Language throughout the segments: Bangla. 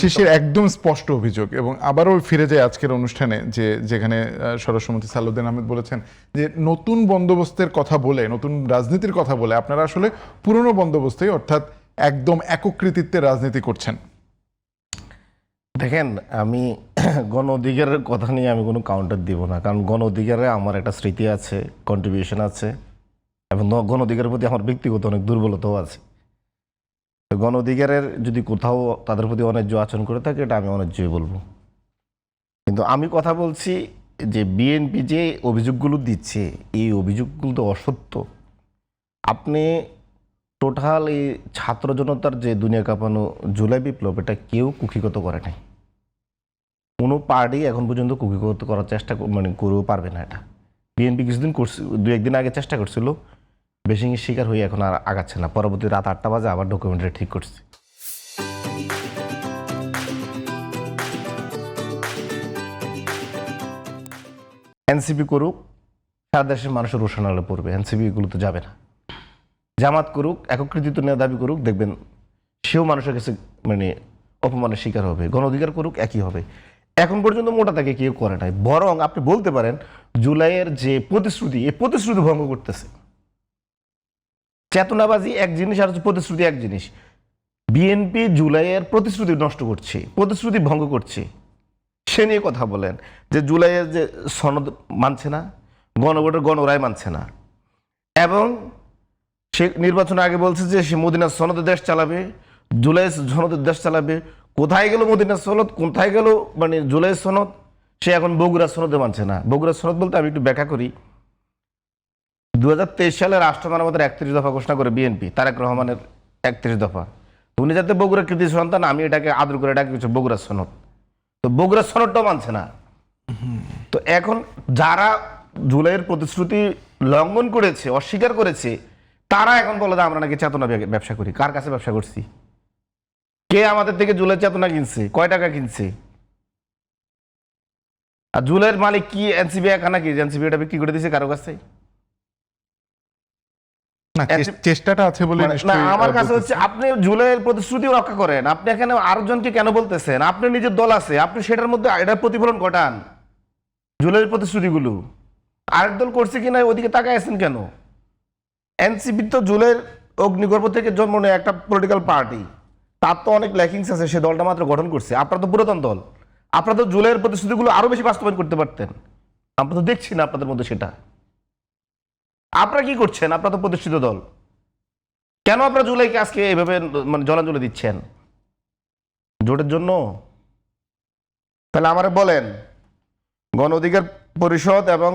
শিশির একদম স্পষ্ট অভিযোগ। এবং আবারও ফিরে যায় আজকের অনুষ্ঠানে, যেখানে স্বরাষ্ট্রমন্ত্রী সালাউদ্দিন আহমেদ বলেছেন যে নতুন বন্দোবস্তের কথা বলে, নতুন রাজনীতির কথা বলে আপনারা আসলে পুরনো বন্দোবস্তে অর্থাৎ একদম একক কৃতিত্বের রাজনীতি করছেন। দেখেন, আমি গণ অধিকারের কথা নিয়ে আমি কোনো কাউন্টার দিব না, কারণ গণ অধিকারে আমার একটা স্মৃতি আছে, কন্ট্রিবিউশন আছে, এবং গণ অধিকারের প্রতি আমার ব্যক্তিগত অনেক দুর্বলতাও আছে। গণ অধিকারের যদি কোথাও তাদের প্রতি অন্যায্য আচরণ করে থাকে, এটা আমি অন্যায্যই বলবো। কিন্তু আমি কথা বলছি যে বিএনপি যে অভিযোগগুলো দিচ্ছে, এই অভিযোগগুলো তো অসত্য। আপনি টোটাল এই ছাত্র জনতার যে দুনিয়া কাঁপানো জুলাই বিপ্লব, এটা কেউ কুক্ষিগত করে নাই। কোনো পার্টি এখন পর্যন্ত কুক্ষিগত করার চেষ্টা করেও পারবে না। এটা বিএনপি কিছুদিন করছে, দু একদিন আগে চেষ্টা করছিল, বেশিংয়ের শিকার হয়ে এখন আর আগাচ্ছে না। পরবর্তী রাত 8টা বাজে আবার ডকুমেন্টারি ঠিক করছে। এনসিপি করুক, সারা দেশের মানুষের রোশনালে পড়বে। এনসিপি এগুলো তো যাবে না। জামাত করুক, একক কৃতিত্ব নেওয়া দাবি করুক, দেখবেন সেও মানুষের কাছে অপমানের শিকার হবে। গণ অধিকার করুক, একই হবে। এখন পর্যন্ত মোটা তাকে কেউ করে নাই। বরং আপনি বলতে পারেন জুলাইয়ের যে প্রতিশ্রুতি, এই প্রতিশ্রুতি ভঙ্গ করতেছে। চেতনাবাজি এক জিনিস, আর প্রতিশ্রুতি এক জিনিস। বিএনপি জুলাইয়ের প্রতিশ্রুতি নষ্ট করছে, প্রতিশ্রুতি ভঙ্গ করছে। সে নিয়ে কথা বলেন যে জুলাইয়ের যে সনদ মানছে না, গণভোটের গণরায় মানছে না, এবং সে নির্বাচনের আগে বলছে যে সে মদিনার সনদে দেশ চালাবে, জুলাই সনদের দেশ চালাবে। কোথায় গেল মদিনার সনদ, কোথায় গেল জুলাই সনদ? সে এখন বগুড়ার সনদে মানছে না। বগুড়ার সনদ বলতে আমি একটু ব্যাখ্যা করি। 2023 সালে রাষ্ট্র মেরামতের 31 দফা ঘোষণা করে বিএনপি, তারেক রহমানের 31 দফা। উনি যাতে বগুড়ার কৃতি সন্তান, আমি এটাকে আদর করে ডাকি বগুড়ার সনদ। তো বগুড়ার সনদটাও মানছে না। তো এখন যারা জুলাইয়ের প্রতিশ্রুতি লঙ্ঘন করেছে, অস্বীকার করেছে, তারা এখন বলে যে আমরা নাকি চেতনা ব্যবসা করি। কার কাছে ব্যবসা করছি? কে আমাদের থেকে জুলাই চেতনা কিনছে? কয় টাকা কিনছে? আর জুলাইয়ের মালিক কি এনসিবি একা নাকি? এনসিবি এটা বিক্রি করে দিয়েছে কারো কাছে? চেষ্টাটা আছে বলে না, আমার কাছে হচ্ছে আপনি জুলাইয়ের প্রতিশ্রুতি রক্ষা করেন, আপনি এখানে আরেকজনকে কেন বলতেছেন? আপনি নিজের দল আছে, আপনি সেটার মধ্যে এটার প্রতিফলন ঘটান। জুলাইয়ের প্রতিশ্রুতিগুলো আরেক দল করছে কিনা ওদিকে তাকায় আছেন কেন? এনসিপি তো জুলাইয়ের অগ্নিগর্ভ থেকে জন্ম নেয় একটা পলিটিক্যাল পার্টি, তার তো অনেক ল্যাকিংস আছে। সে দলটা মাত্র গঠন করছে। আপনারা তো পুরাতন দল, আপনারা তো জুলাইয়ের প্রতিশ্রুতিগুলো আরো বেশি বাস্তবায়ন করতে পারতেন। আমরা তো দেখছি না আপনাদের মধ্যে সেটা। আপনারা কি করছেন? আপনারা তো প্রতিষ্ঠিত দল, কেন আপনারা জুলাইকে আজকে এইভাবে জলাঞ্জলি দিচ্ছেন? জোটের জন্য? তাহলে আমারে বলেন, গণ অধিকার পরিষদ এবং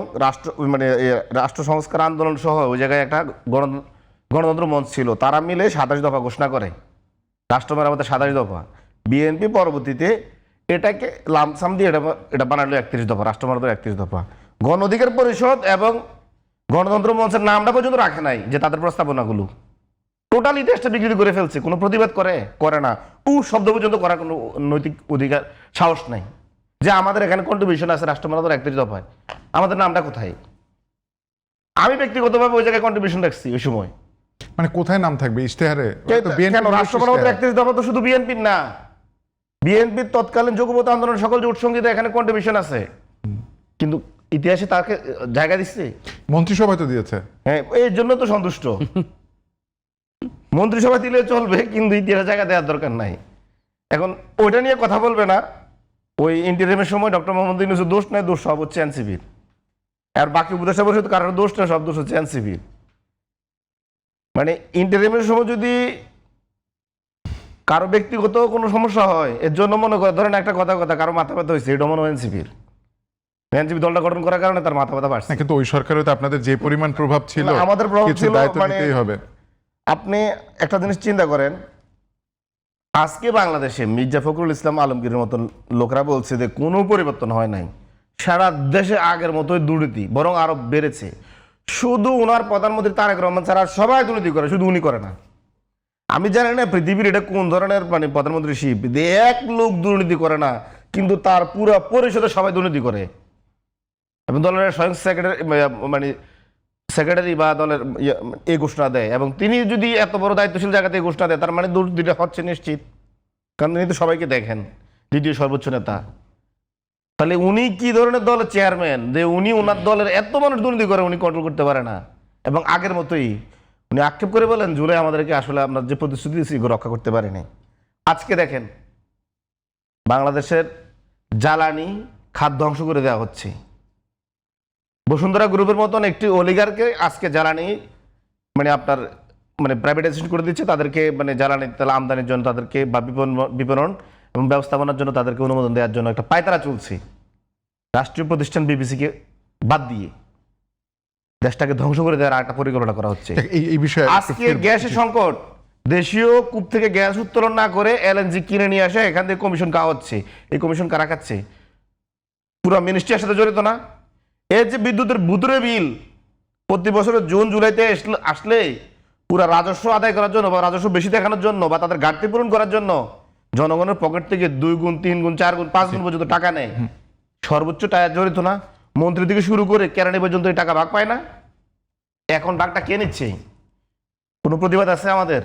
রাষ্ট্র সংস্কার আন্দোলন সহ ওই জায়গায় একটা গণতন্ত্র মঞ্চ ছিল, তারা মিলে 27 দফা ঘোষণা করে, রাষ্ট্র মেরামতের 27 দফা। বিএনপি পরবর্তীতে এটাকে লামসাম দিয়ে এটা বানালো 31 দফা, রাষ্ট্র মেরামতের 31 দফা। গণ অধিকার পরিষদ এবং গণতন্ত্র মঞ্চের নামটা পর্যন্ত রাখে নাই, যে তাদের প্রস্তাবনাগুলো টোটালি দেশটা বিকৃতি করে ফেলছে। কোনো প্রতিবাদ করে না। শব্দ পর্যন্ত করার কোনো নৈতিক অধিকার, সাহস নাই যে আমাদের এখানে কন্ট্রিবিউশন আছে রাষ্ট্র মেরামতের 31 দফায়। আমাদের নামটা কোথায়? আমি ব্যক্তিগতভাবে ওই জায়গায় কন্ট্রিবিউশন রাখছি ওই সময়। কোথায় নাম থাকবে ইশতেহারে? কেন রাষ্ট্র মেরামতের 31 দফা তো শুধু বিএনপির না, বিএনপির তৎকালীন যুগপৎ আন্দোলন সকল জোট সঙ্গীতে এখানে কন্ট্রিবিউশন আছে। কিন্তু ইতিহাসে তাকে জায়গা দিচ্ছে? মন্ত্রিসভায় তো দিয়েছে। হ্যাঁ, এই জন্য তো সন্তুষ্ট। মন্ত্রিসভা দিলে চলবে, কিন্তু ইতিহাসে জায়গা দেওয়ার দরকার নাই। এখন ওইটা নিয়ে কথা বলবে না। ওই ইন্টারিমের সময় ডক্টর মোহাম্মদ ইউনূসের দোষ নাই, দোষ সব হচ্ছে এনসিপির। আর বাকি উপদেষ্টা পরিষদ কারোর দোষ না, সব দোষ হচ্ছে এনসিপির। ইন্টারিমের সময় যদি কারো ব্যক্তিগত কোনো সমস্যা হয়, এর জন্য মনে করে ধরেন একটা কথা কারো মাথা ব্যথা হয়েছে, এটা মনে হয় এনসিপির। এনসিপি দলটা গঠন করার কারণে তার মাথা ব্যথা বাড়ছে। কিন্তু ওই সরকারে তো আপনাদের যে পরিমাণ প্রভাব ছিল, আমাদের প্রভাব ছিল। হবে। আপনি একটা জিনিস চিন্তা করেন, আজকে বাংলাদেশে মির্জা ফখরুল ইসলাম আলমগীরের মতন লোকরা বলছে যে কোনো পরিবর্তন হয় নাই, সারা দেশে আগের মতোই দুর্নীতি, বরং আরো বেড়েছে। শুধু ওনার প্রধানমন্ত্রী তারেক রহমান ছাড়া সবাই দুর্নীতি করে, শুধু উনি করে না। আমি জানি না পৃথিবীর এটা কোন ধরনের প্রধানমন্ত্রী শিপ, এক লোক দুর্নীতি করে না, কিন্তু তার পুরো পরিষদে সবাই দুর্নীতি করে। এবং দলের স্বয়ং সেক্রেটারি বা দলের এই ঘোষণা দেয়, এবং তিনি যদি এত বড় দায়িত্বশীল জায়গাতে ঘোষণা দেয়, তার দুর্নীতিটা হচ্ছে নিশ্চিত। কারণ উনি তো সবাইকে দেখেন, দ্বিতীয় সর্বোচ্চ নেতা। তাহলে উনি কি ধরনের দলের চেয়ারম্যান যে উনি ওনার দলের এত মানুষ দুর্নীতি করে উনি কন্ট্রোল করতে পারে না? এবং আগের মতোই উনি আক্ষেপ করে বলেন জুলাই আমাদেরকে আসলে আমরা যে প্রতিশ্রুতি দিয়েছি এগুলো রক্ষা করতে পারিনি। আজকে দেখেন বাংলাদেশের জ্বালানি খাত ধ্বংস করে দেওয়া হচ্ছে। বসুন্ধরা গ্রুপের মতন একটি অলিগারকে আজকে জ্বালানি মানে আপনার মানে প্রাইভেটাইজেশন করে দিচ্ছে, তাদেরকে মানে জ্বালানি তেল আমদানির জন্য তাদেরকে বা বিপণন এবং ব্যবস্থাপনার জন্য তাদেরকে অনুমোদন দেওয়ার জন্য একটা পায়তারা চলছে। রাষ্ট্রীয় প্রতিষ্ঠান বিবিসিকে বাদ দিয়ে দেশটাকে ধ্বংস করে দেওয়ার একটা পরিকল্পনা করা হচ্ছে। এই বিষয়ে আজকে গ্যাসের সংকট, দেশীয় কূপ থেকে গ্যাস উত্তোলন না করে এলএনজি কিনে নিয়ে আসে, এখান থেকে কমিশন খাওয়া হচ্ছে। এই কমিশন কারা খাচ্ছে? পুরো মিনিস্ট্রির সাথে জড়িত না? এর যে বিদ্যুতের ভুতুরে বিল প্রতি বছরের জুন জুলাইতে আসলে পুরো রাজস্ব আদায় করার জন্য বা রাজস্ব বেশি দেখানোর জন্য বা তাদের ঘাটতি পূরণ করার জন্য জনগণের পকেট থেকে 2 গুণ 3 গুণ 4 গুণ 5 গুণ পর্যন্ত টাকা নেয়। সর্বোচ্চ টাকা জড়িত না? মন্ত্রী থেকে শুরু করে কেরানি পর্যন্ত এই টাকা ভাগ পায় না। এখন ভাগটা কে নিচ্ছে? কোনো প্রতিবাদ আছে আমাদের?